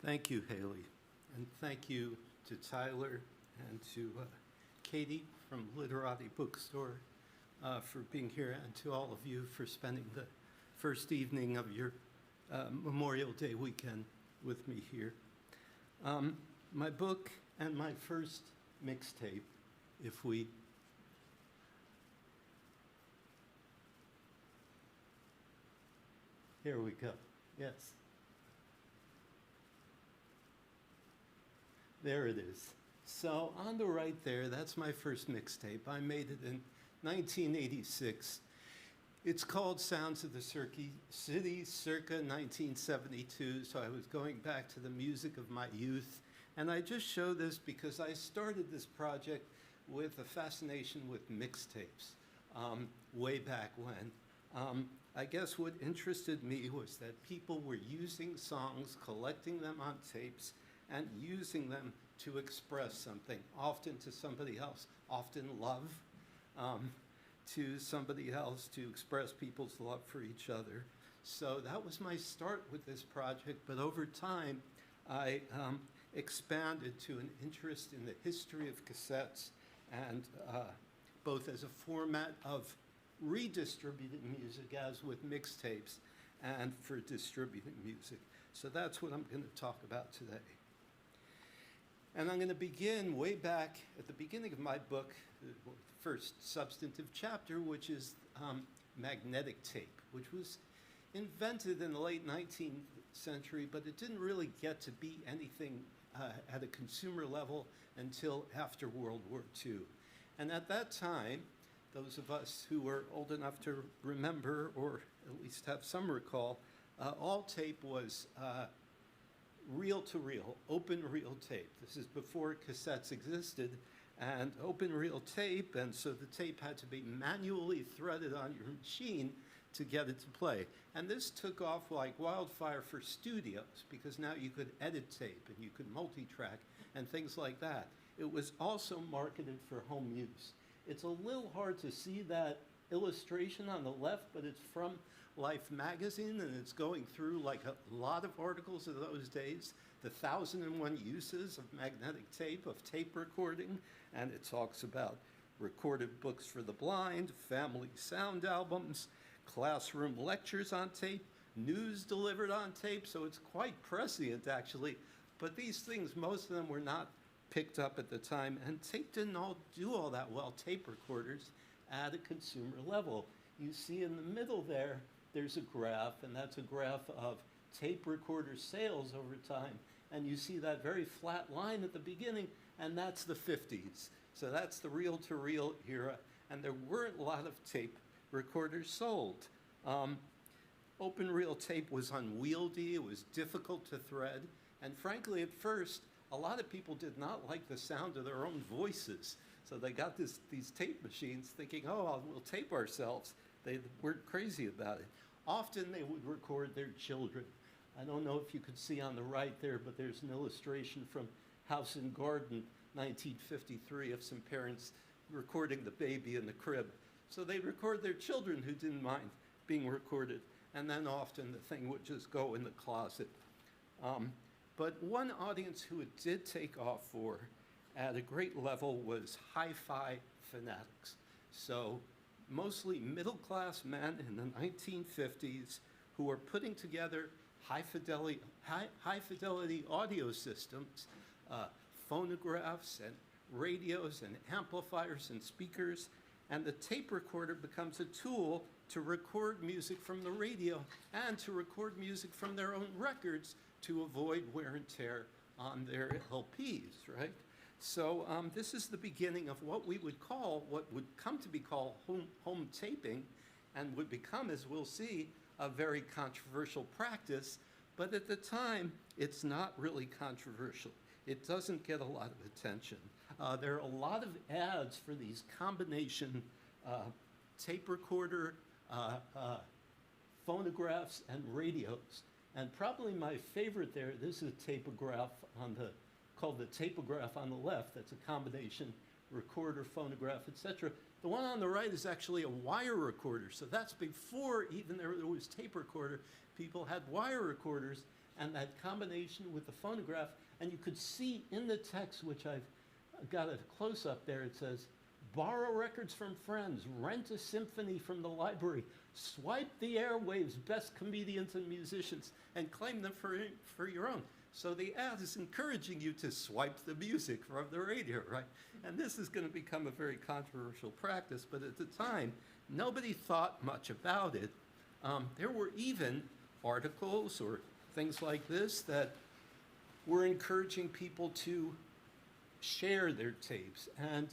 Thank you, Haley. And thank you to Tyler and to Katie from Literati Bookstore for being here, and to all of you for spending the first evening of your Memorial Day weekend with me here. My book and my first mixtape, if we here we go. Yes. There it is. So on the right there, that's my first mixtape. I made it in 1986. It's called Sounds of the City, circa 1972, so I was going back to the music of my youth. And I just show this because I started this project with a fascination with mixtapes way back when. I guess what interested me was that people were using songs, collecting them on tapes, and using them to express something, often to somebody else, often love to somebody else, to express people's love for each other. So that was my start with this project, but over time, I expanded to an interest in the history of cassettes, and both as a format of redistributed music, as with mixtapes, and for distributing music. So that's what I'm going to talk about today. And I'm going to begin way back at the beginning of my book, the first substantive chapter, which is magnetic tape, which was invented in the late 19th century, but it didn't really get to be anything at a consumer level until after World War II. And at that time, those of us who were old enough to remember, or at least have some recall, all tape was reel-to-reel, open reel tape. This is before cassettes existed, and open reel tape, and so the tape had to be manually threaded on your machine to get it to play. And this took off like wildfire for studios, because now you could edit tape and you could multi-track and things like that. It was also marketed for home use. It's a little hard to see that illustration on the left, but it's from Life magazine, and it's going through like a lot of articles of those days, the 1,001 uses of magnetic tape, of tape recording, and it talks about recorded books for the blind, family sound albums, classroom lectures on tape, news delivered on tape, so it's quite prescient actually, but these things, most of them were not picked up at the time, and tape didn't do all that well, tape recorders, at a consumer level. You see in the middle there, there's a graph, and that's a graph of tape recorder sales over time. And you see that very flat line at the beginning, and that's the 50s. So that's the reel-to-reel era, and there weren't a lot of tape recorders sold. Open reel tape was unwieldy, it was difficult to thread, and frankly, at first, a lot of people did not like the sound of their own voices. So they got these tape machines thinking, oh, we'll tape ourselves. They weren't crazy about it. Often they would record their children. I don't know if you could see on the right there, but there's an illustration from House and Garden, 1953, of some parents recording the baby in the crib. So they'd record their children who didn't mind being recorded, and then often the thing would just go in the closet. But one audience who it did take off for at a great level was hi-fi fanatics. So mostly middle-class men in the 1950s who were putting together high-fidelity audio systems, phonographs and radios and amplifiers and speakers, and the tape recorder becomes a tool to record music from the radio and to record music from their own records to avoid wear and tear on their LPs, right? So this is the beginning of what we would call, what would come to be called home taping, and would become, as we'll see, a very controversial practice. But at the time, it's not really controversial. It doesn't get a lot of attention. There are a lot of ads for these combination tape recorder, phonographs, and radios. And probably my favorite there, this is a tapograph called the tapograph on the left. That's a combination recorder, phonograph, etc. The one on the right is actually a wire recorder. So that's before even there was tape recorder. People had wire recorders, and that combination with the phonograph. And you could see in the text, which I've got a close-up there, it says, borrow records from friends, rent a symphony from the library, swipe the airwaves, best comedians and musicians, and claim them for your own. So the ad is encouraging you to swipe the music from the radio, right? And this is going to become a very controversial practice, but at the time, nobody thought much about it. There were even articles or things like this that were encouraging people to share their tapes. And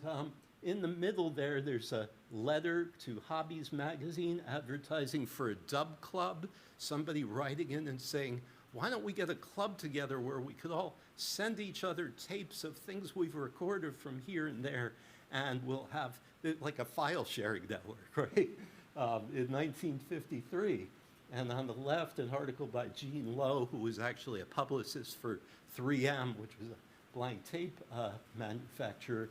in the middle there, there's a letter to Hobbies Magazine advertising for a dub club, somebody writing in and saying, why don't we get a club together where we could all send each other tapes of things we've recorded from here and there, and we'll have like a file sharing network, right? In 1953. And on the left, an article by Jean Lowe, who was actually a publicist for 3M, which was a blank tape manufacturer,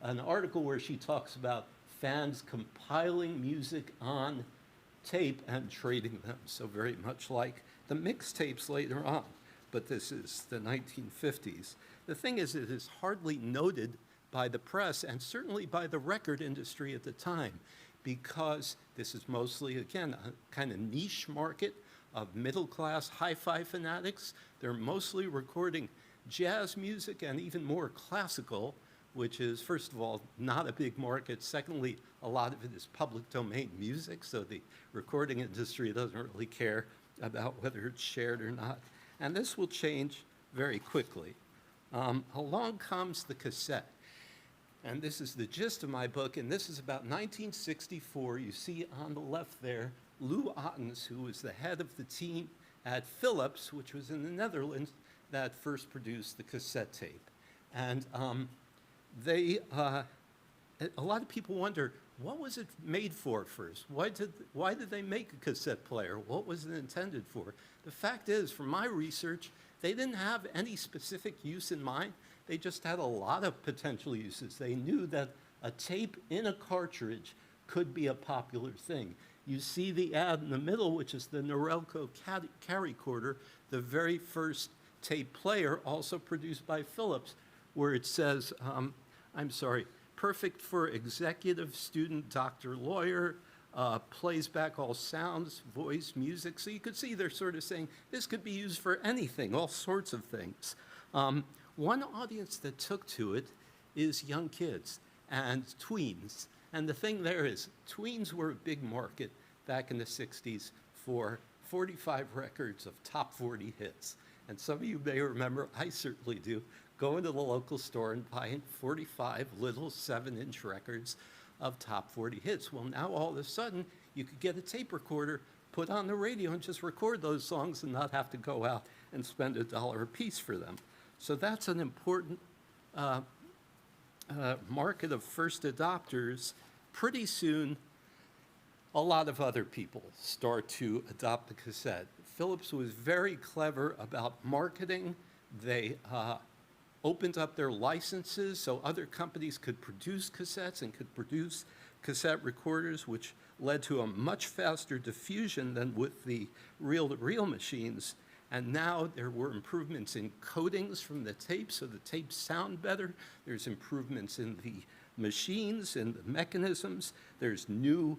an article where she talks about fans compiling music on tape and trading them. So very much like the mixtapes later on, but this is the 1950s. The thing is, it is hardly noted by the press and certainly by the record industry at the time, because this is mostly, again, a kind of niche market of middle-class hi-fi fanatics. They're mostly recording jazz music and even more classical, which is, first of all, not a big market. Secondly, a lot of it is public domain music, so the recording industry doesn't really care about whether it's shared or not. And this will change very quickly. Along comes the cassette. And this is the gist of my book, and this is about 1964. You see on the left there, Lou Ottens, who was the head of the team at Philips, which was in the Netherlands, that first produced the cassette tape. And a lot of people wonder, what was it made for first? Why did they make a cassette player? What was it intended for? The fact is, from my research, they didn't have any specific use in mind. They just had a lot of potential uses. They knew that a tape in a cartridge could be a popular thing. You see the ad in the middle, which is the Norelco Carrycorder, the very first tape player, also produced by Philips, where it says, perfect for executive, student, doctor, lawyer, plays back all sounds, voice, music. So you could see they're sort of saying this could be used for anything, all sorts of things. One audience that took to it is young kids and tweens. And the thing there is, tweens were a big market back in the 60s for 45 records of top 40 hits. And some of you may remember, I certainly do, going to the local store and buying 45 little 7-inch records of top 40 hits. Well, now all of a sudden, you could get a tape recorder, put on the radio, and just record those songs and not have to go out and spend $1 a piece for them. So that's an important market of first adopters. Pretty soon, a lot of other people start to adopt the cassette. Philips was very clever about marketing. They opened up their licenses so other companies could produce cassettes and could produce cassette recorders, which led to a much faster diffusion than with the reel-to-reel machines. And now there were improvements in coatings from the tape, so the tapes sound better. There's improvements in the machines and the mechanisms. There's new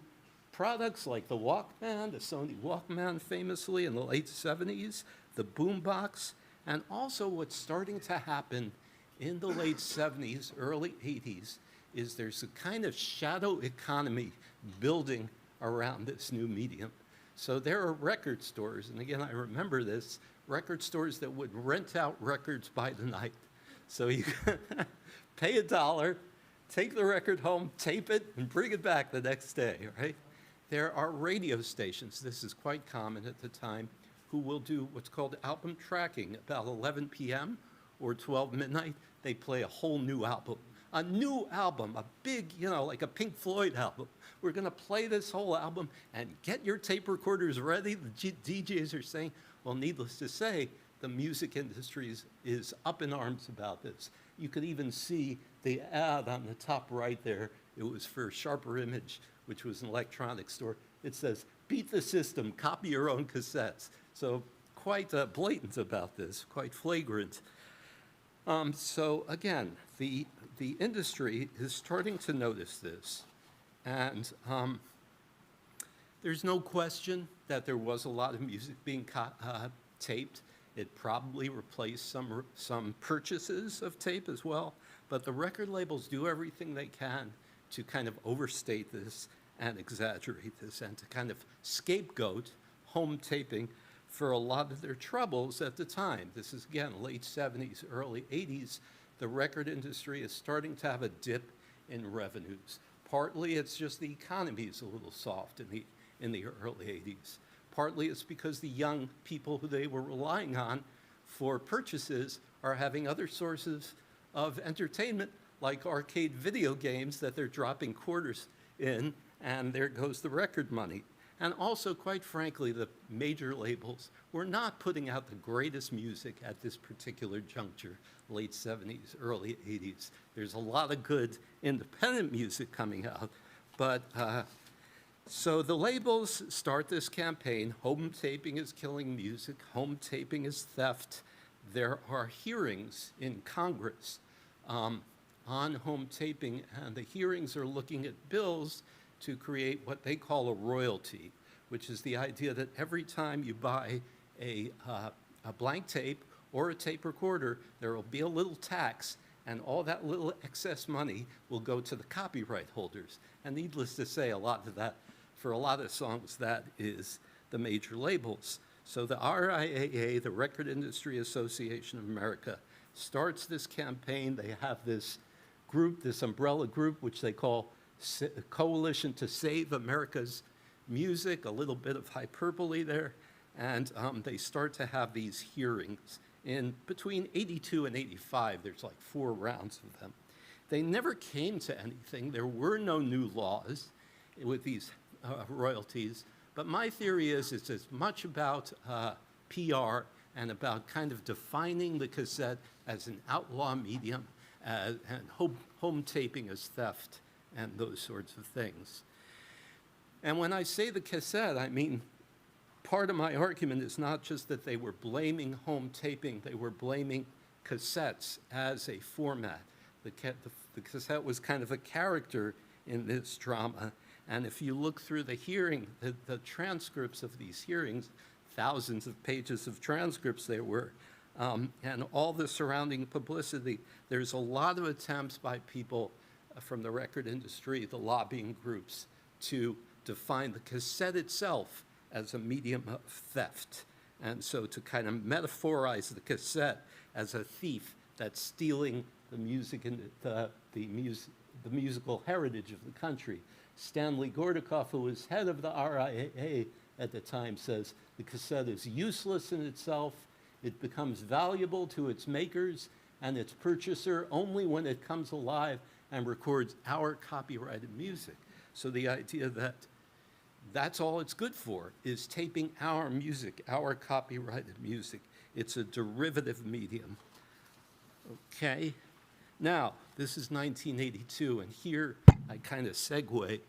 products like the Walkman, the Sony Walkman famously in the late 70s, the boombox, and also what's starting to happen in the late 70s, early 80s, is there's a kind of shadow economy building around this new medium. So there are record stores, and again, I remember this, record stores that would rent out records by the night. So you pay $1, take the record home, tape it, and bring it back the next day, right? There are radio stations, this is quite common at the time, who will do what's called album tracking. About 11 p.m. or 12 midnight, they play a whole new album. A new album, a big, like a Pink Floyd album. We're going to play this whole album and get your tape recorders ready. The DJs are saying, well, needless to say, the music industry is up in arms about this. You could even see the ad on the top right there It was for Sharper Image, which was an electronics store. It says, beat the system, copy your own cassettes. So quite blatant about this, quite flagrant. So again, the industry is starting to notice this. And there's no question that there was a lot of music being taped. It probably replaced some purchases of tape as well. But the record labels do everything they can to kind of overstate this and exaggerate this and to kind of scapegoat home taping for a lot of their troubles at the time. This is, again, late 70s, early 80s. The record industry is starting to have a dip in revenues. Partly it's just the economy is a little soft in the early 80s. Partly it's because the young people who they were relying on for purchases are having other sources of entertainment, like arcade video games that they're dropping quarters in, and there goes the record money. And also, quite frankly, the major labels were not putting out the greatest music at this particular juncture, late 70s, early 80s. There's a lot of good independent music coming out, but so the labels start this campaign. Home taping is killing music. Home taping is theft. There are hearings in Congress on home taping, and the hearings are looking at bills to create what they call a royalty, which is the idea that every time you buy a blank tape or a tape recorder, there will be a little tax, and all that little excess money will go to the copyright holders. And needless to say, a lot of that, for a lot of songs, that is the major labels. So the RIAA, the Record Industry Association of America, starts this campaign. They have this group, this umbrella group, which they call Coalition to Save America's Music, a little bit of hyperbole there, and they start to have these hearings. In between 82 and 85, there's like 4 rounds of them. They never came to anything. There were no new laws with these royalties, but my theory is it's as much about PR and about kind of defining the cassette as an outlaw medium and home taping as theft and those sorts of things. And when I say the cassette, I mean, part of my argument is not just that they were blaming home taping, they were blaming cassettes as a format. The cassette was kind of a character in this drama. And if you look through the hearing, the transcripts of these hearings, thousands of pages of transcripts there were, and all the surrounding publicity, there's a lot of attempts by people from the record industry, the lobbying groups, to define the cassette itself as a medium of theft. And so to kind of metaphorize the cassette as a thief that's stealing the music and the musical heritage of the country. Stanley Gordikoff, who was head of the RIAA at the time, says the cassette is useless in itself. It becomes valuable to its makers and its purchaser only when it comes alive and records our copyrighted music. So the idea that that's all it's good for is taping our music, our copyrighted music. It's a derivative medium. Okay. Now, this is 1982, and here I kind of segue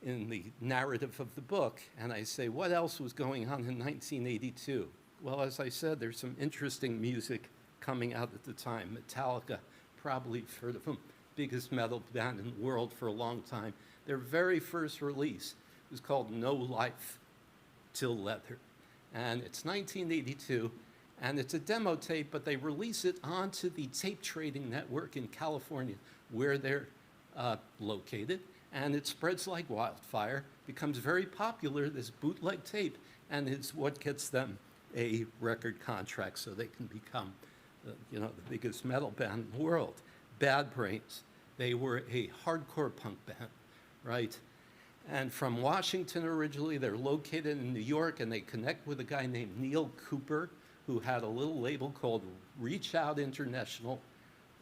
in the narrative of the book, and I say, what else was going on in 1982? Well, as I said, there's some interesting music coming out at the time. Metallica, probably you've heard of them, biggest metal band in the world for a long time. Their very first release was called No Life Till Leather, and it's 1982. And it's a demo tape, but they release it onto the tape trading network in California, where they're located. And it spreads like wildfire, becomes very popular, this bootleg tape, and it's what gets them a record contract so they can become the biggest metal band in the world. Bad Brains, they were a hardcore punk band, right? And from Washington originally, they're located in New York, and they connect with a guy named Neil Cooper, who had a little label called Reach Out International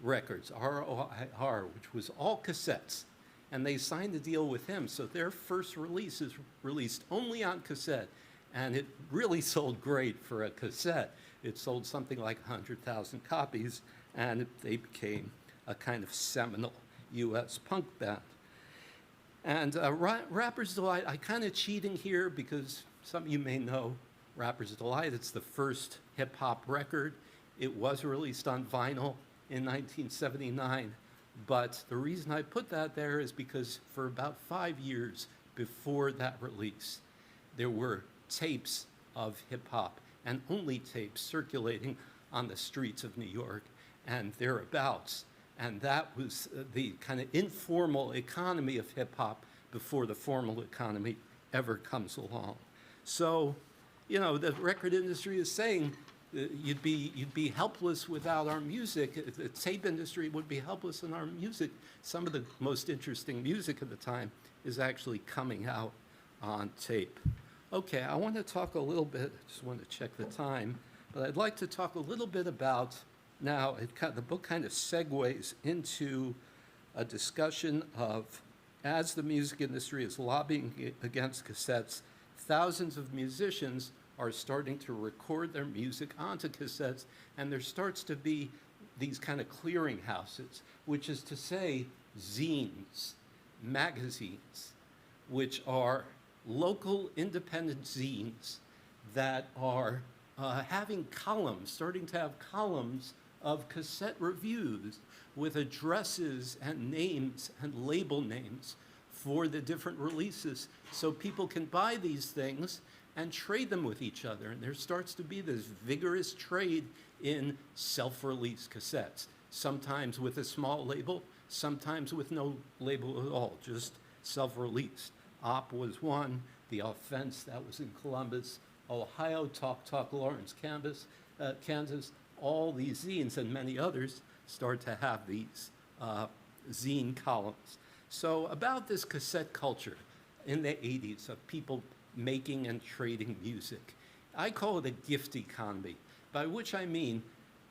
Records, ROIR, which was all cassettes. And they signed a deal with him, so their first release is released only on cassette, and it really sold great for a cassette. It sold something like 100,000 copies, and they became a kind of seminal U.S. punk band. And Rapper's Delight, I kind of cheating here because some of you may know Rapper's Delight. It's the first hip-hop record. It was released on vinyl in 1979. But the reason I put that there is because for about 5 years before that release, there were tapes of hip-hop, and only tapes, circulating on the streets of New York and thereabouts. And that was the kind of informal economy of hip-hop before the formal economy ever comes along. So, you know, the record industry is saying you'd be helpless without our music. The tape industry would be helpless in our music. Some of the most interesting music of the time is actually coming out on tape. Okay, I want to talk a little bit, I just want to check the time, but I'd like to talk a little bit about now, the book kind of segues into a discussion of, as the music industry is lobbying against cassettes, thousands of musicians are starting to record their music onto cassettes, and there starts to be these kind of clearinghouses, which is to say zines, magazines, which are local independent zines that are having columns, starting to have columns of cassette reviews with addresses and names and label names for the different releases, so people can buy these things and trade them with each other. And there starts to be this vigorous trade in self-release cassettes, sometimes with a small label, sometimes with no label at all, just self-released. Op was one, The Offense, that was in Columbus, Ohio, Talk Talk Lawrence, Kansas. All these zines and many others start to have these zine columns. So about this cassette culture in the 80s of people making and trading music, I call it a gift economy, by which I mean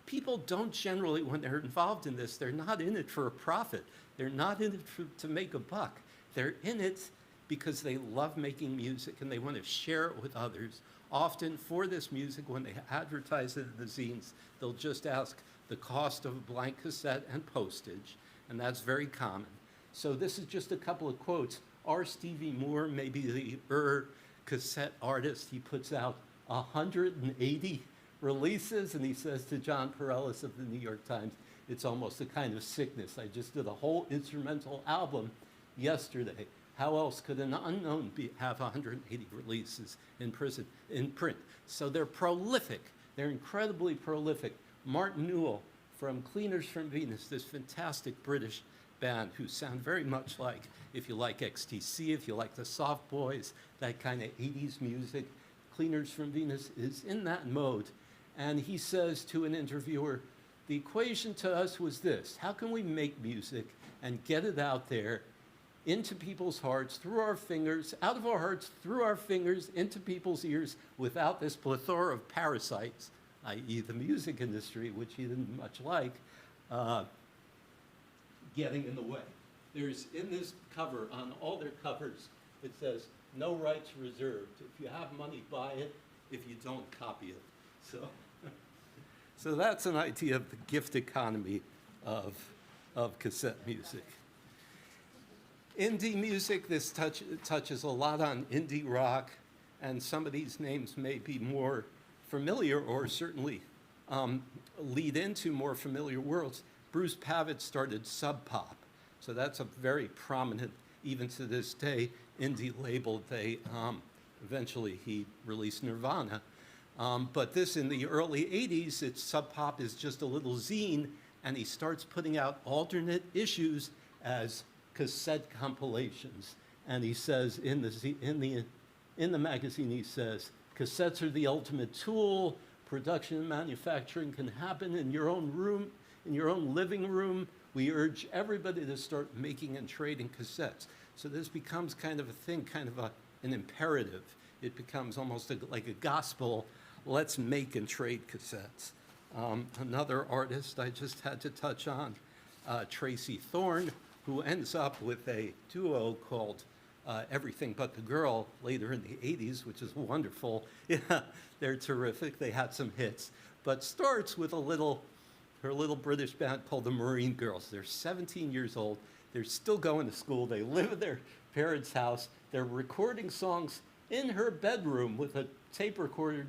people don't generally, when they're involved in this, they're not in it for a profit. They're not in it to make a buck. They're in it because they love making music and they want to share it with others. Often for this music, when they advertise it in the zines, they'll just ask the cost of a blank cassette and postage, and that's very common. So this is just a couple of quotes. R. Stevie Moore, maybe the cassette artist, he puts out 180 releases, and he says to John Perellis of the New York Times, it's almost a kind of sickness. I just did a whole instrumental album yesterday. How else could an unknown have 180 releases in print? So they're prolific. They're incredibly prolific. Martin Newell from Cleaners from Venus, this fantastic British band who sound very much like, if you like XTC, if you like the Soft Boys, that kind of 80s music. Cleaners from Venus is in that mode. And he says to an interviewer, the equation to us was this: how can we make music and get it out there into people's hearts, through our fingers, out of our hearts, through our fingers, into people's ears, without this plethora of parasites, i.e. the music industry, which he didn't much like, getting in the way. There's, in this cover, on all their covers, it says, no rights reserved. If you have money, buy it. If you don't, copy it. So that's an idea of the gift economy of cassette music. Indie music, this touches a lot on indie rock, and some of these names may be more familiar or certainly lead into more familiar worlds. Bruce Pavitt started Sub Pop, so that's a very prominent, even to this day, indie label. Eventually he released Nirvana. But this, in the early 80s, Sub Pop is just a little zine, and he starts putting out alternate issues as cassette compilations. And he says in the magazine, he says, cassettes are the ultimate tool. Production and manufacturing can happen in your own room, in your own living room. We urge everybody to start making and trading cassettes. So this becomes kind of a thing, kind of an imperative. It becomes almost like a gospel. Let's make and trade cassettes. Another artist I just had to touch on, Tracy Thorn, who ends up with a duo called Everything But the Girl later in the 80s, which is wonderful. Yeah, they're terrific. They had some hits. But starts with her little British band called the Marine Girls. They're 17 years old. They're still going to school. They live with their parents' house. They're recording songs in her bedroom with a tape recorder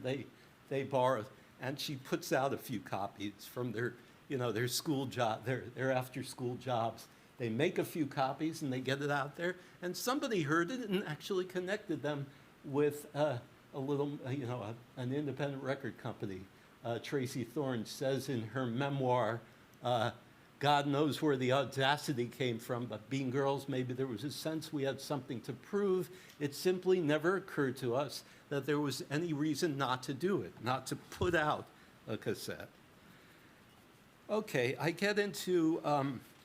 they borrowed, and she puts out a few copies from their, their school job, their after-school jobs. They make a few copies and they get it out there, and somebody heard it and actually connected them with a little, an independent record company. Tracy Thorn says in her memoir, God knows where the audacity came from, but being girls, maybe there was a sense we had something to prove. It simply never occurred to us that there was any reason not to do it, not to put out a cassette. Okay, I get into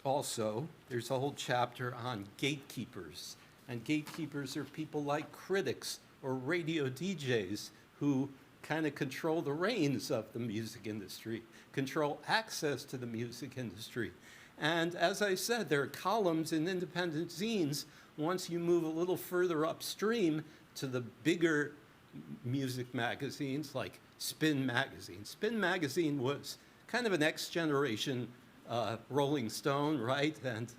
also, there's a whole chapter on gatekeepers. And gatekeepers are people like critics or radio DJs who kind of control the reins of the music industry, control access to the music industry. And as I said, there are columns in independent zines. Once you move a little further upstream to the bigger music magazines like Spin Magazine. Spin Magazine was kind of a next generation Rolling Stone, right? And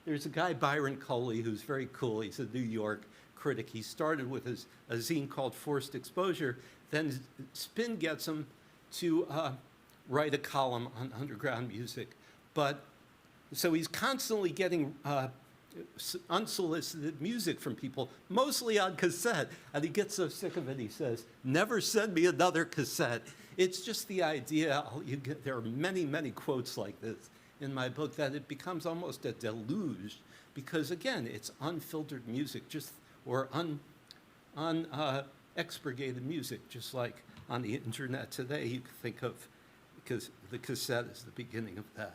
there's a guy, Byron Coley, who's very cool. He's a New York critic. He started with a zine called Forced Exposure. Then Spin gets him to write a column on underground music. But so he's constantly getting unsolicited music from people, mostly on cassette. And he gets so sick of it, he says, never send me another cassette. It's just the idea, there are many, many quotes like this in my book, that it becomes almost a deluge because, again, it's unfiltered music, or unexpurgated music, just like on the internet today. You can think of, because the cassette is the beginning of that.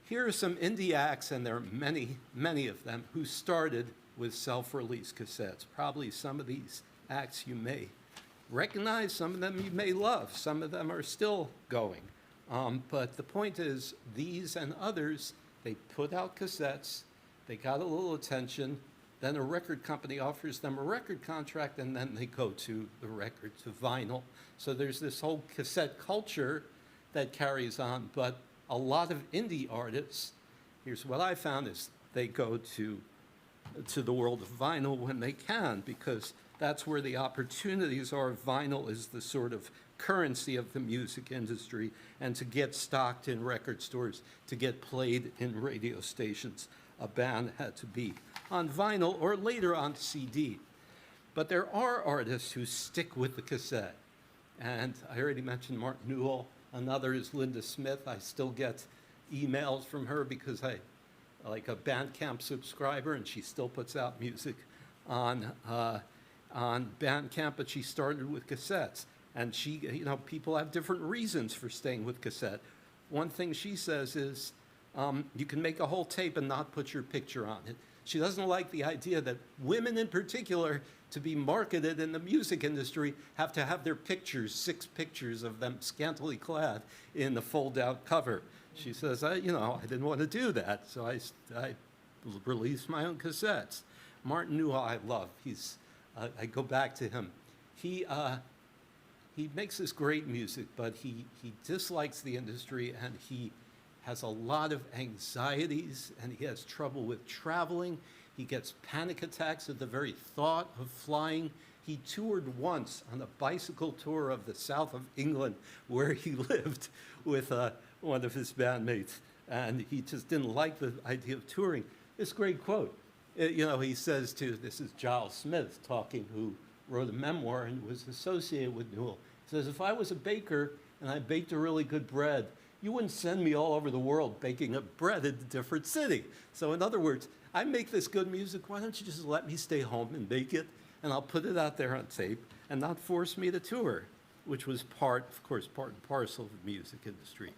Here are some indie acts, and there are many, many of them, who started with self-release cassettes. Probably some of these acts you may recognize, some of them you may love, some of them are still going. But the point is, these and others, they put out cassettes, they got a little attention, then a record company offers them a record contract, and then they go to the record, to vinyl. So there's this whole cassette culture that carries on, but a lot of indie artists, here's what I found, is they go to the world of vinyl when they can, because that's where the opportunities are. Vinyl is the sort of currency of the music industry, and to get stocked in record stores, to get played in radio stations, a band had to be on vinyl or later on CD. But there are artists who stick with the cassette. And I already mentioned Martin Newell. Another is Linda Smith. I still get emails from her because I like a Bandcamp subscriber, and she still puts out music on Bandcamp, but she started with cassettes. And she, people have different reasons for staying with cassette. One thing she says is, you can make a whole tape and not put your picture on it. She doesn't like the idea that women in particular, to be marketed in the music industry, have to have their pictures, 6 pictures of them scantily clad in the fold-out cover. She says, I didn't want to do that, so I released my own cassettes. Martin Newell I love. I go back to him. He makes this great music, but he dislikes the industry, and he has a lot of anxieties, and he has trouble with traveling. He gets panic attacks at the very thought of flying. He toured once on a bicycle tour of the south of England where he lived with one of his bandmates, and he just didn't like the idea of touring. This great quote. He says this is Giles Smith talking, who wrote a memoir and was associated with Newell. He says, if I was a baker and I baked a really good bread, you wouldn't send me all over the world baking a bread in a different city. So in other words, I make this good music, why don't you just let me stay home and bake it, and I'll put it out there on tape and not force me to tour, which was part and parcel of the music industry.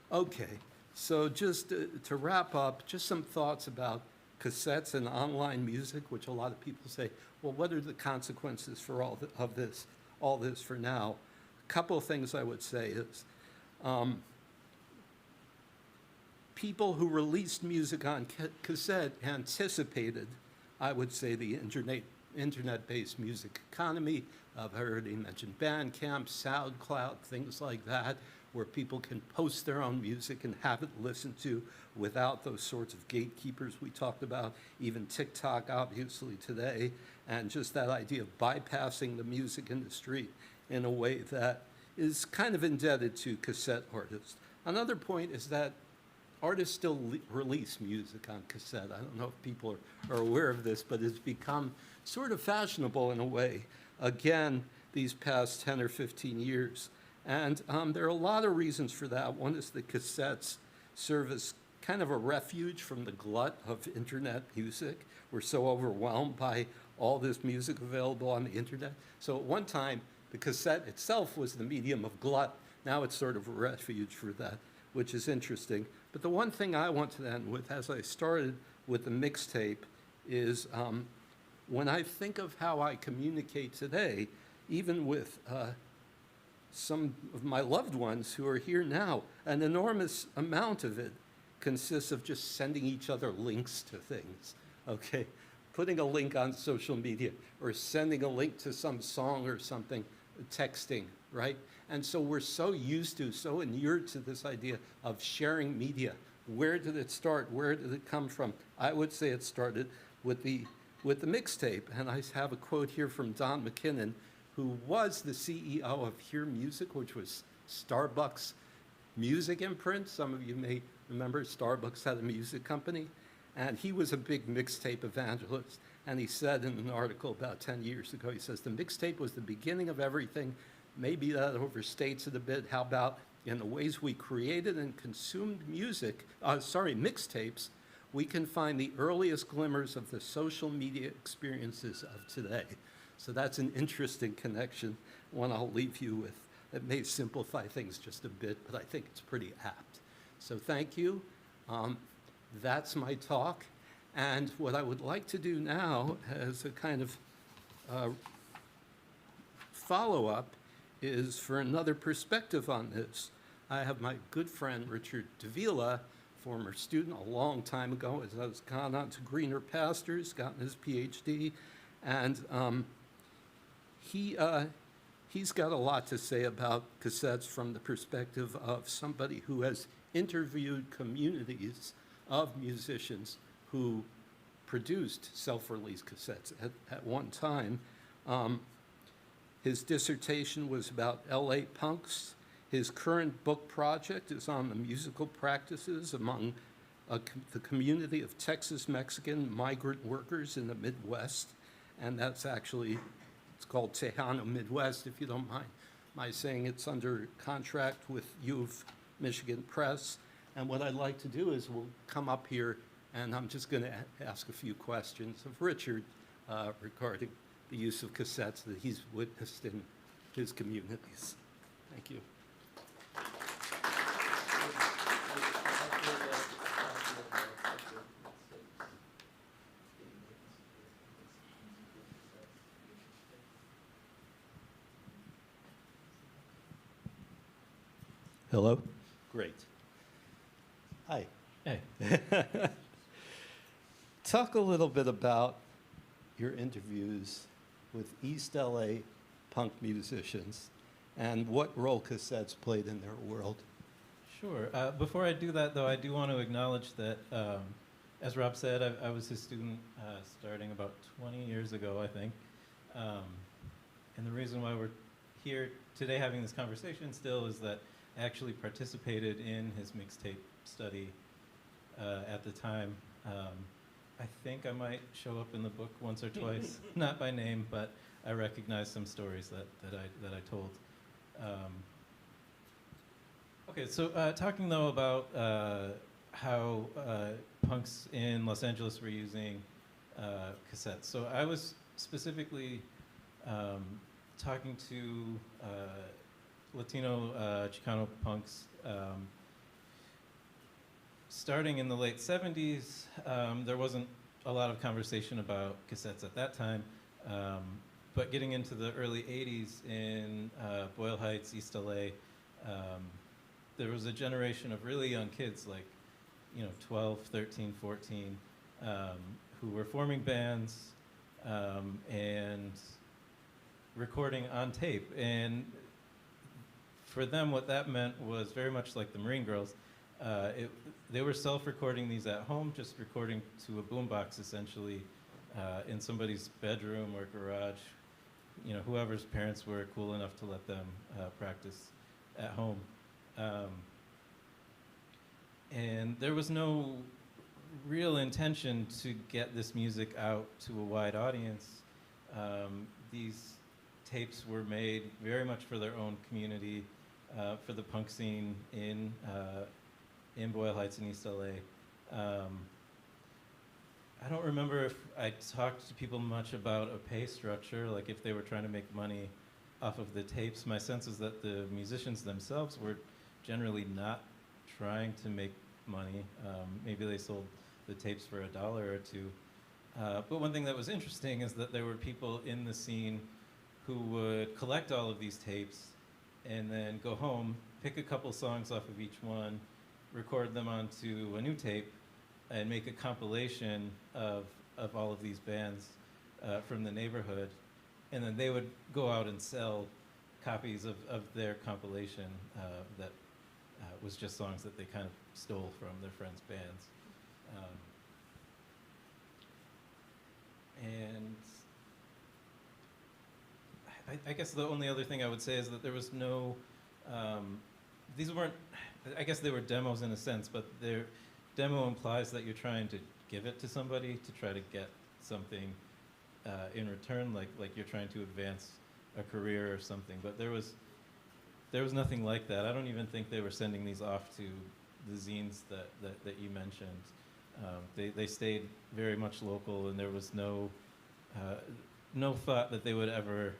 Okay, so just to wrap up, just some thoughts about cassettes and online music, which a lot of people say, well, what are the consequences for all this for now? A couple of things I would say is, people who released music on cassette anticipated, I would say, the internet-based music economy. I've already mentioned Bandcamp, SoundCloud, things like that, where people can post their own music and have it listened to without those sorts of gatekeepers we talked about, even TikTok, obviously, today, and just that idea of bypassing the music industry in a way that is kind of indebted to cassette artists. Another point is that artists still release music on cassette. I don't know if people are aware of this, but it's become sort of fashionable in a way, again, these past 10 or 15 years. And there are a lot of reasons for that. One is the cassettes serve as kind of a refuge from the glut of internet music. We're so overwhelmed by all this music available on the internet. So at one time, the cassette itself was the medium of glut. Now it's sort of a refuge for that, which is interesting. But the one thing I want to end with, as I started with the mixtape, is when I think of how I communicate today, even with some of my loved ones who are here now, an enormous amount of it consists of just sending each other links to things, okay? Putting a link on social media or sending a link to some song or something, texting, right? And so we're so used to, so inured to this idea of sharing media. Where did it start? Where did it come from? I would say it started with the mixtape. And I have a quote here from Don McKinnon, who was the CEO of Hear Music, which was Starbucks' music imprint. Some of you may remember Starbucks had a music company. And he was a big mixtape evangelist. And he said in an article about 10 years ago, he says, the mixtape was the beginning of everything. Maybe that overstates it a bit. How about in the ways we created and consumed mixtapes, we can find the earliest glimmers of the social media experiences of today. So that's an interesting connection, one I'll leave you with. It may simplify things just a bit, but I think it's pretty apt. So thank you. That's my talk. And what I would like to do now as a kind of follow-up is for another perspective on this. I have my good friend Richard Davila, former student a long time ago, has gone on to greener pastures, gotten his PhD, and he's got a lot to say about cassettes from the perspective of somebody who has interviewed communities of musicians who produced self-release cassettes at one time. His dissertation was about LA punks. His current book project is on the musical practices among the community of Texas Mexican migrant workers in the Midwest. And that's actually, it's called Tejano Midwest, if you don't mind my saying. It's under contract with U of Michigan Press. And what I'd like to do is we'll come up here and I'm just going to ask a few questions of Richard regarding the use of cassettes that he's witnessed in his communities. Thank you. Hello? Great. Hi. Hey. Talk a little bit about your interviews with East LA punk musicians and what role cassettes played in their world. Sure. Before I do that, though, I do want to acknowledge that, as Rob said, I was his student starting about 20 years ago, I think. And the reason why we're here today having this conversation still is that I actually participated in his mixtape study at the time. I think I might show up in the book once or twice, not by name, but I recognize some stories that I told. Okay, so talking though about how punks in Los Angeles were using cassettes. So I was specifically talking to Latino Chicano punks starting in the late 70s. There wasn't a lot of conversation about cassettes at that time, but getting into the early 80s in Boyle Heights, East LA, there was a generation of really young kids, like 12, 13, 14, who were forming bands, and recording on tape. And for them, what that meant was very much like the Marine Girls. They were self-recording these at home, just recording to a boombox essentially in somebody's bedroom or garage. You know, whoever's parents were cool enough to let them practice at home. And there was no real intention to get this music out to a wide audience. These tapes were made very much for their own community, for the punk scene in Boyle Heights and East LA. I don't remember if I talked to people much about a pay structure, like if they were trying to make money off of the tapes. My sense is that the musicians themselves were generally not trying to make money. Maybe they sold the tapes for $1 or $2. But one thing that was interesting is that there were people in the scene who would collect all of these tapes and then go home, pick a couple songs off of each one, record them onto a new tape, and make a compilation of all of these bands from the neighborhood. And then they would go out and sell copies of their compilation that was just songs that they kind of stole from their friends' bands. And I guess the only other thing I would say is that there was no, these weren't, I guess they were demos in a sense, but their demo implies that you're trying to give it to somebody to try to get something in return, like you're trying to advance a career or something. But there was nothing like that. I don't even think they were sending these off to the zines that you mentioned. They stayed very much local, and there was no thought that they would ever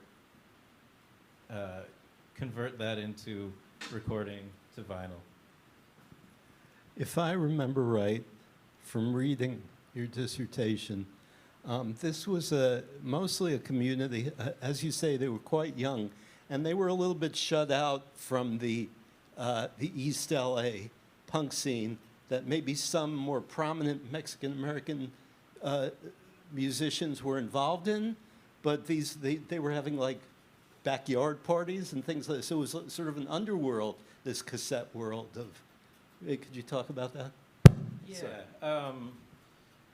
convert that into recording to vinyl. If I remember right from reading your dissertation, this was mostly a community, as you say, they were quite young, and they were a little bit shut out from the East LA punk scene that maybe some more prominent Mexican-American musicians were involved in, but they were having like backyard parties and things like that. So it was sort of an underworld, this cassette world of, could you talk about that? Yeah.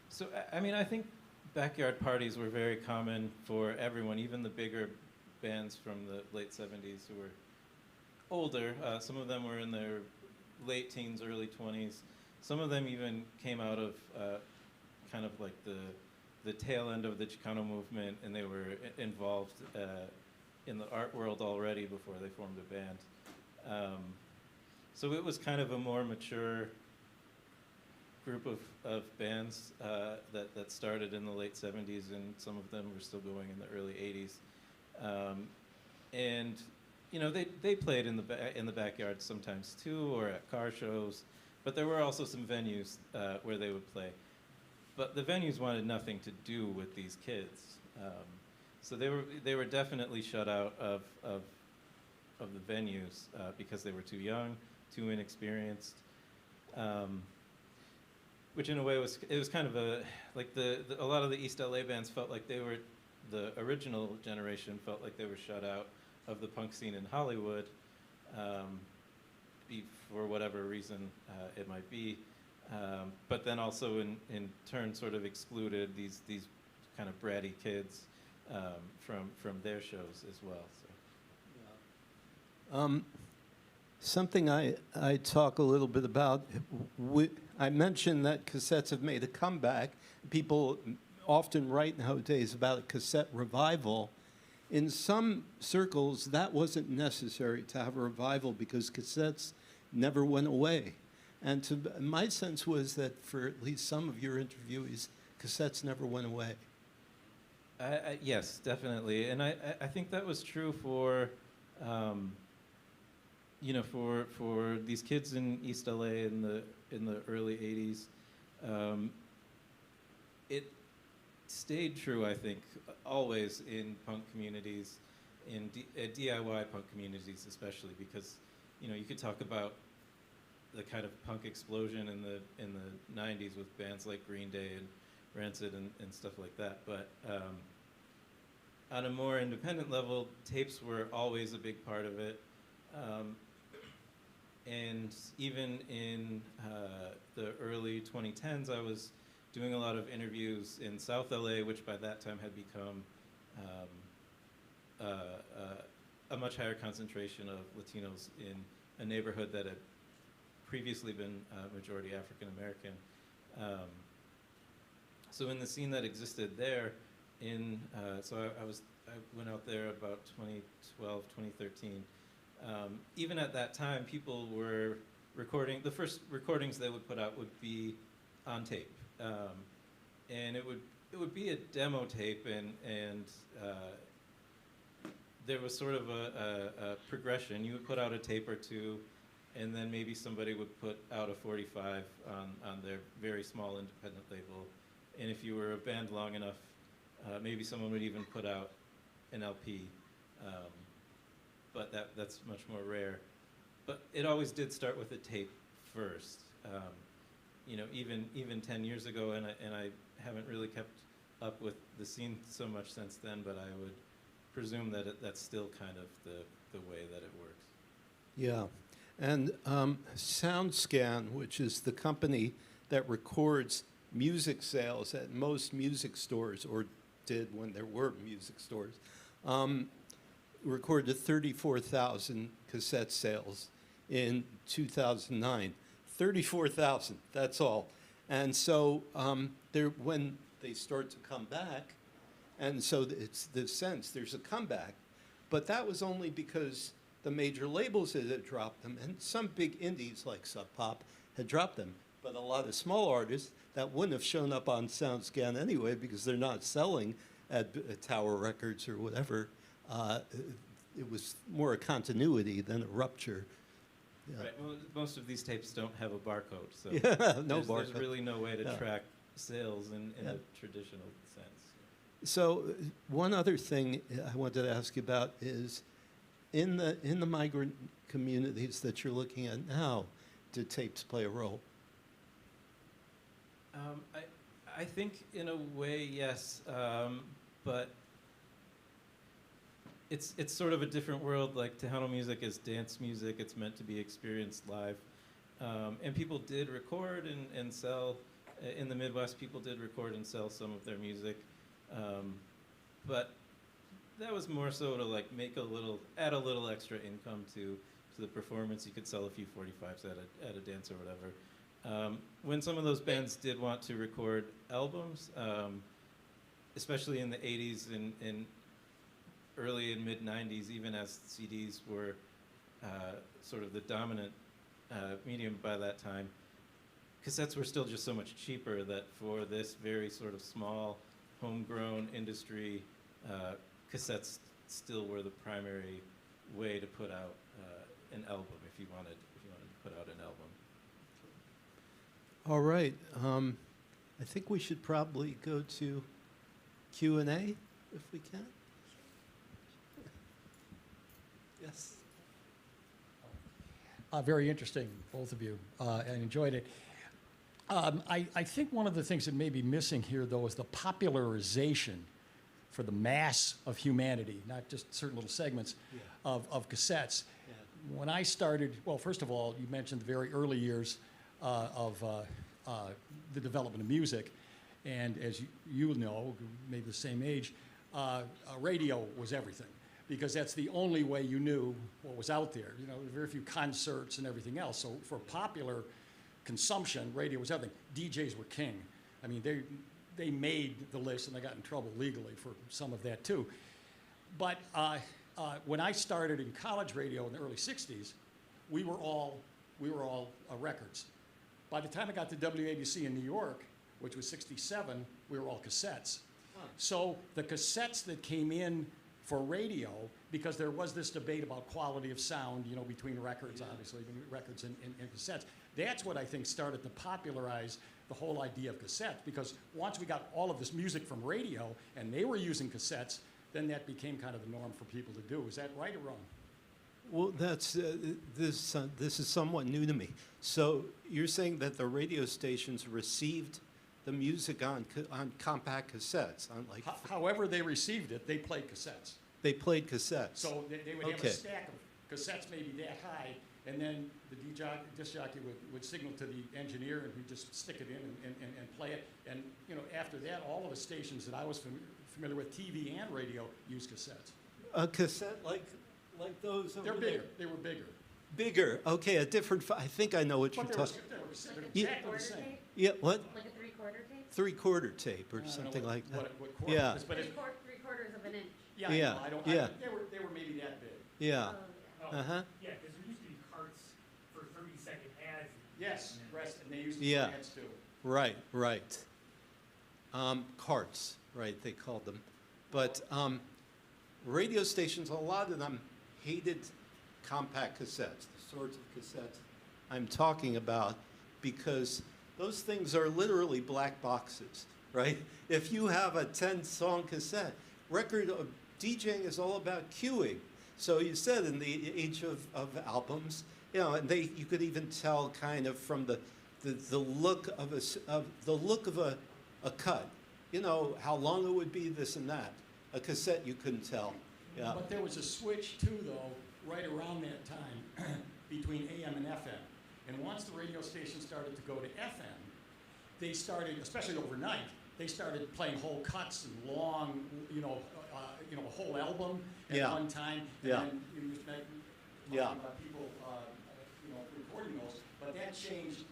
So, I mean, I think backyard parties were very common for everyone, even the bigger bands from the late 70s who were older. Some of them were in their late teens, early 20s. Some of them even came out of kind of like the tail end of the Chicano movement, and they were involved in the art world already before they formed a band. So it was kind of a more mature group of bands that started in the late 70s, and some of them were still going in the early 80s. And you know, they played in the backyard sometimes too, or at car shows. But there were also some venues where they would play. But the venues wanted nothing to do with these kids. So they were definitely shut out of the venues because they were too young, too inexperienced. Which in a way it was kind of a lot of the East LA bands felt like they were, the original generation felt like they were shut out of the punk scene in Hollywood, for whatever reason it might be, but then also in turn sort of excluded these kind of bratty kids from their shows as well. So. Something I talk a little bit about, I mentioned that cassettes have made a comeback. People often write nowadays about a cassette revival. In some circles, that wasn't necessary to have a revival because cassettes never went away. And my sense was that for at least some of your interviewees, cassettes never went away. Yes, definitely. And I think that was true for, you know, for these kids in East LA in the early 80s. It stayed true, I think, always in punk communities, in DIY punk communities especially, because, you know, you could talk about the kind of punk explosion in the 90s with bands like Green Day and Rancid and stuff like that, but on a more independent level, tapes were always a big part of it. And even in the early 2010s, I was doing a lot of interviews in South LA, which by that time had become a much higher concentration of Latinos in a neighborhood that had previously been majority African American. So in the scene that existed there, I went out there about 2012, 2013. Even at that time, people were recording. The first recordings they would put out would be on tape, and it would be a demo tape, and there was sort of a progression. You would put out a tape or two, and then maybe somebody would put out a 45 on their very small independent label. And if you were a band long enough, maybe someone would even put out an LP. But that's much more rare. But it always did start with a tape first. Even 10 years ago, and I haven't really kept up with the scene so much since then, but I would presume that that's still kind of the way that it works. Yeah. And SoundScan, which is the company that records music sales at most music stores, or did when there were music stores, recorded 34,000 cassette sales in 2009. 34,000, that's all. And so when they start to come back, and so it's the sense there's a comeback, but that was only because the major labels had dropped them, and some big indies like Sub Pop had dropped them. But a lot of small artists that wouldn't have shown up on SoundScan anyway because they're not selling at Tower Records or whatever. It was more a continuity than a rupture. Yeah. Right. Well, most of these tapes don't have a barcode, so barcode. There's really no way to track sales in a traditional sense. So one other thing I wanted to ask you about is in the migrant communities that you're looking at now, do tapes play a role? I think in a way, yes, but it's sort of a different world. Like Tejano music is dance music; it's meant to be experienced live, and people did record and sell. In the Midwest, people did record and sell some of their music, but that was more so to like add a little extra income to the performance. You could sell a few 45s at a dance or whatever. When some of those bands did want to record albums, especially in the 80s and early and mid 90s, even as CDs were sort of the dominant medium by that time, cassettes were still just so much cheaper that for this very sort of small, homegrown industry, cassettes still were the primary way to put out an album if you wanted to put out an album. All right. I think we should probably go to Q&A if we can. Yes. Very interesting, both of you. I enjoyed it. I think one of the things that may be missing here, though, is the popularization for the mass of humanity, not just certain little segments of cassettes. Yeah. When I started, well, first of all, you mentioned the very early years of the development of music. And as you know, maybe the same age, radio was everything, because that's the only way you knew what was out there. You know, very few concerts and everything else. So for popular consumption, radio was everything. DJs were king. I mean, they made the list, and they got in trouble legally for some of that too. But when I started in college radio in the early 60s, we were all records. By the time I got to WABC in New York, which was 67, we were all cassettes. Huh. So the cassettes that came in for radio, because there was this debate about quality of sound, you know, between records, obviously, records and cassettes. That's what I think started to popularize the whole idea of cassettes, because once we got all of this music from radio and they were using cassettes, then that became kind of the norm for people to do. Is that right or wrong? Well, that's this is somewhat new to me. So you're saying that the radio stations received the music on compact cassettes, on like However they received it, they played cassettes. they played cassettes. So they would have Okay. a stack of cassettes maybe that high, and then the disc jockey would signal to the engineer, and he'd just stick it in and play it. And, you know, after that, all of the stations that I was familiar with, TV and radio, used cassettes. A cassette like those over They're there? bigger. They were bigger. Bigger. Okay, a different. I think I know what you're But they were, talking. they were Yeah. exactly the same. Yeah. What? Like a three-quarter tape? Three-quarter tape or I don't know something what- like that. what quarter Yeah. it is, but it, Three-quarters of an inch. yeah, Yeah, I don't, yeah. they were maybe that big. Yeah. Oh, Uh huh. Yeah, because there used to be carts for 30-second ads. Yes, rest, and they used to Yeah. ads too. Right. Right. Carts. Right. They called them, but radio stations. A lot of them hated compact cassettes. The sorts of cassettes I'm talking about, because those things are literally black boxes, right? If you have a 10-song cassette, DJing is all about queuing. So you said in the age of albums, you know, and you could even tell kind of from the look of a cut, you know, how long it would be, this and that. A cassette you couldn't tell. Yeah. But there was a switch too, though, right around that time between AM and FM. And once the radio station started to go to FM, they started, especially overnight, they started playing whole cuts and long, a whole album at Yeah. one time. Yeah. And then you used to make Yeah. about people, recording those. But that changed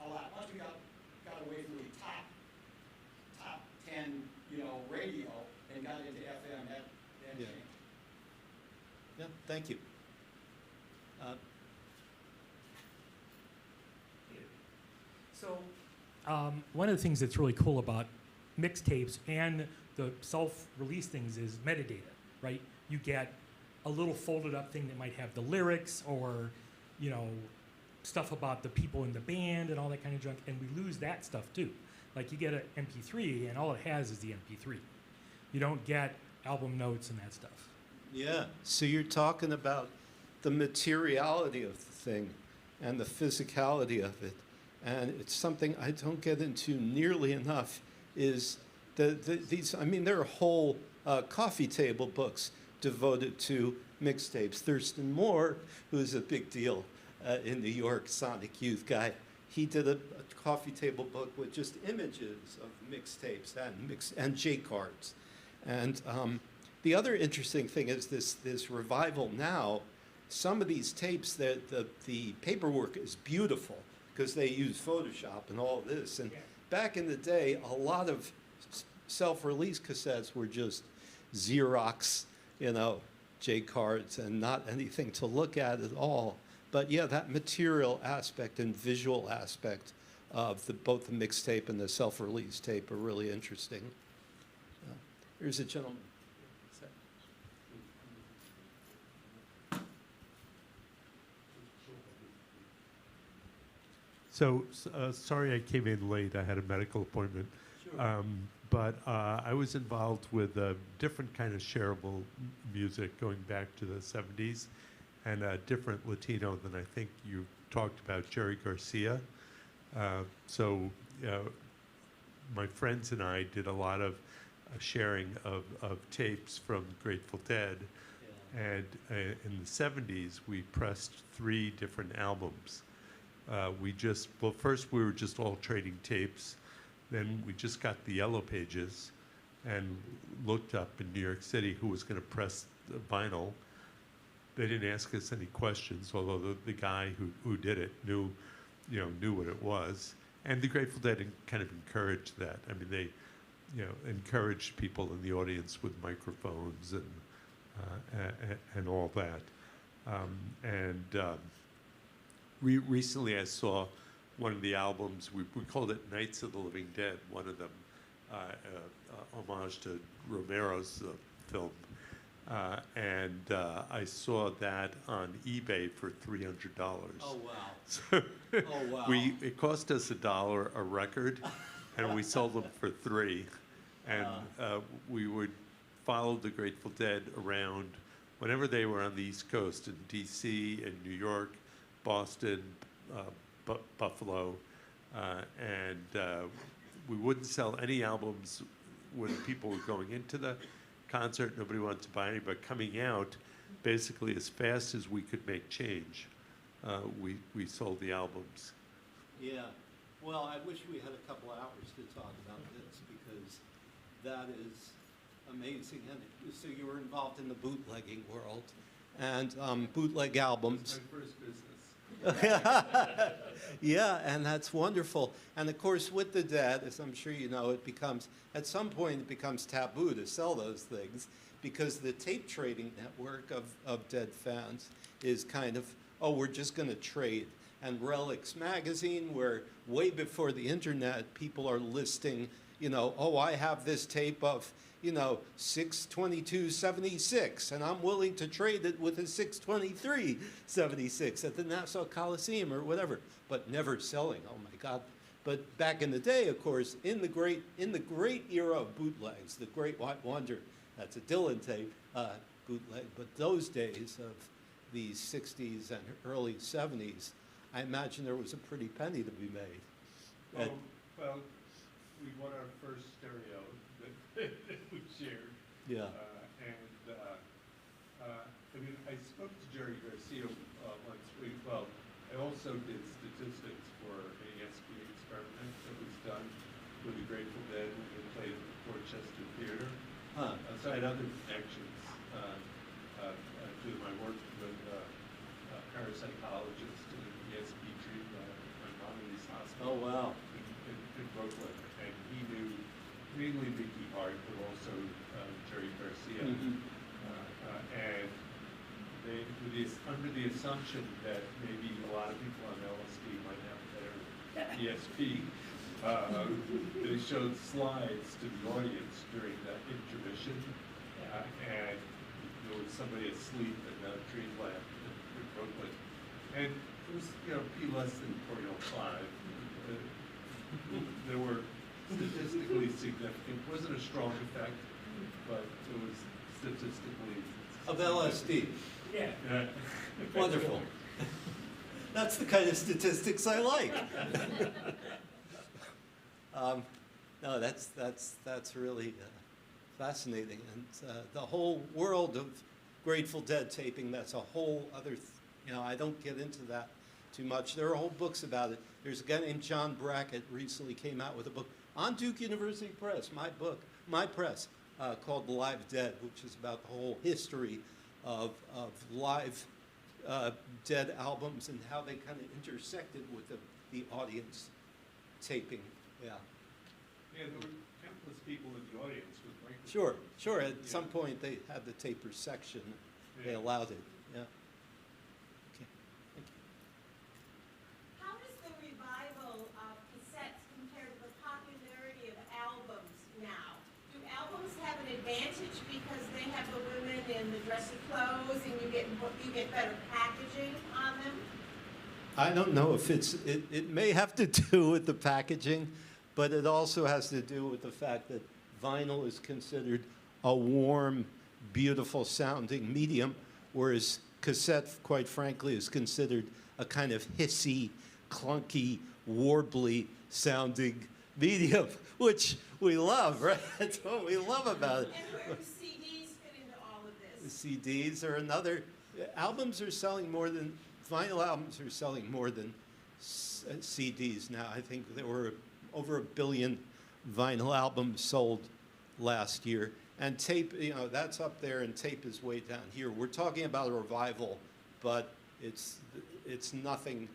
a lot. Once we got away from the top 10, radio and got into FM, that Yeah. changed. Yeah. Thank you. So one of the things that's really cool about mixtapes and the self-release things is metadata, right? You get a little folded up thing that might have the lyrics or, stuff about the people in the band and all that kind of junk, and we lose that stuff too. Like you get an MP3 and all it has is the MP3. You don't get album notes and that stuff. Yeah. So you're talking about the materiality of the thing and the physicality of it. And it's something I don't get into nearly enough is these, I mean, there are whole coffee table books devoted to mixtapes. Thurston Moore, who's a big deal in New York, Sonic Youth guy, he did a coffee table book with just images of mixtapes and J cards. And the other interesting thing is this revival now. Some of these tapes, the paperwork is beautiful because they use Photoshop and all this. And back in the day, a lot of self-release cassettes were just Xerox, J cards and not anything to look at all. But yeah, that material aspect and visual aspect of both the mixtape and the self-release tape are really interesting. Here's a gentleman. So, sorry I came in late. I had a medical appointment. Sure. But I was involved with a different kind of shareable music going back to the 70s and a different Latino than I think you talked about, Jerry Garcia. So my friends and I did a lot of sharing of tapes from Grateful Dead. Yeah. And in the 70s, we pressed 3 different albums. First we were just all trading tapes. Then we just got the yellow pages and looked up in New York City who was going to press the vinyl. They didn't ask us any questions, although the guy who did it knew what it was. And the Grateful Dead kind of encouraged that. I mean, they, encouraged people in the audience with microphones and all that. Recently I saw one of the albums, we called it Nights of the Living Dead, one of them, homage to Romero's film. I saw that on eBay for $300. Oh, wow. So Oh, wow. it cost us $1 a record, and we sold them for $3. And we would follow the Grateful Dead around whenever they were on the East Coast, in D.C., in New York, Boston, Buffalo, and we wouldn't sell any albums when people were going into the concert. Nobody wanted to buy any, but coming out, basically as fast as we could make change, we sold the albums. Yeah. Well, I wish we had a couple hours to talk about this because that is amazing. And so you were involved in the bootlegging world and bootleg albums. My first business. Yeah, and that's wonderful. And of course, with the dead, as I'm sure you know, it becomes, at some point, it becomes taboo to sell those things because the tape trading network of dead fans is kind of, oh, we're just going to trade. And Relics magazine, where way before the internet, people are listing, you know, oh, I have this tape of, you know, 622.76, and I'm willing to trade it with a 623.76 at the Nassau Coliseum or whatever, but never selling. Oh my God! But back in the day, of course, in the great era of bootlegs, the Great White Wonder, that's a Dylan tape bootleg. But those days of the 60s and early 70s, I imagine there was a pretty penny to be made. Well, we bought our first stereo that we shared. Yeah. I mean, I spoke to Jerry Garcia once. I also did statistics for an ESP experiment that was done with the Grateful Dead when they played at the Portchester Theater. Huh. So I had other connections through my work with a parapsychologist in the ESP treatment at Maimonides Hospital. Oh wow. In Brooklyn, and he knew mainly Mickey Hart, but also Jerry Garcia. Mm-hmm. And they, under the assumption that maybe a lot of people on LSD might have better ESP, they showed slides to the audience during the intermission, and there was somebody asleep in the tree lamp in Brooklyn. And it was, you know, P less than 0.05. There were statistically significant, wasn't a strong effect, but it was statistically Of LSD. Yeah. Wonderful. That's the kind of statistics I like. No, that's really fascinating. And the whole world of Grateful Dead taping, that's a whole other, you know, I don't get into that too much. There are whole books about it. There's a guy named John Brackett recently came out with a book on Duke University Press, my press, called Live Dead, which is about the whole history of live Dead albums and how they kind of intersected with the audience taping. Yeah. Yeah, there were countless people in the audience with microphones. Sure. At some point, they had the taper section. They allowed it. Yeah. Okay. Thank you. How does the revival of cassettes compare to the popularity of albums now? Do albums have an advantage because they have the women in the dressy clothes and you get better packaging on them? I don't know if it may have to do with the packaging, but it also has to do with the fact that vinyl is considered a warm, beautiful sounding medium, whereas cassette, quite frankly, is considered a kind of hissy, clunky, warbly sounding medium, which we love, right? That's what we love about it. And where do CDs fit into all of this? CDs are another, albums are selling more than, vinyl albums are selling more than CDs now. I think there were over 1 billion vinyl albums sold last year. And tape, you know, that's up there and tape is way down here. We're talking about a revival, but it's nothing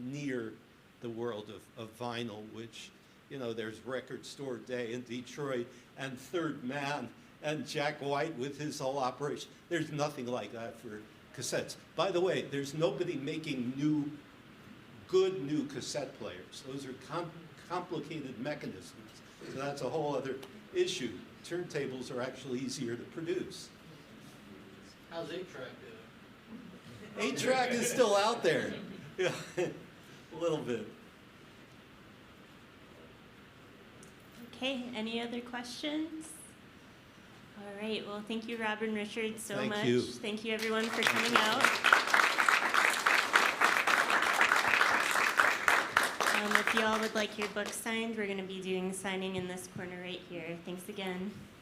near the world of vinyl, which, you know, there's Record Store Day in Detroit and Third Man and Jack White with his whole operation. There's nothing like that for cassettes. By the way, there's nobody making good new cassette players. Those are complicated mechanisms. So that's a whole other issue. Turntables are actually easier to produce. How's 8-track doing? 8-track is still out there. Yeah, a little bit. Okay, any other questions? All right, well, thank you, Rob and Richard, so Thank much. you. Thank you, everyone, for coming out. If you all would like your books signed, we're going to be doing signing in this corner right here. Thanks again.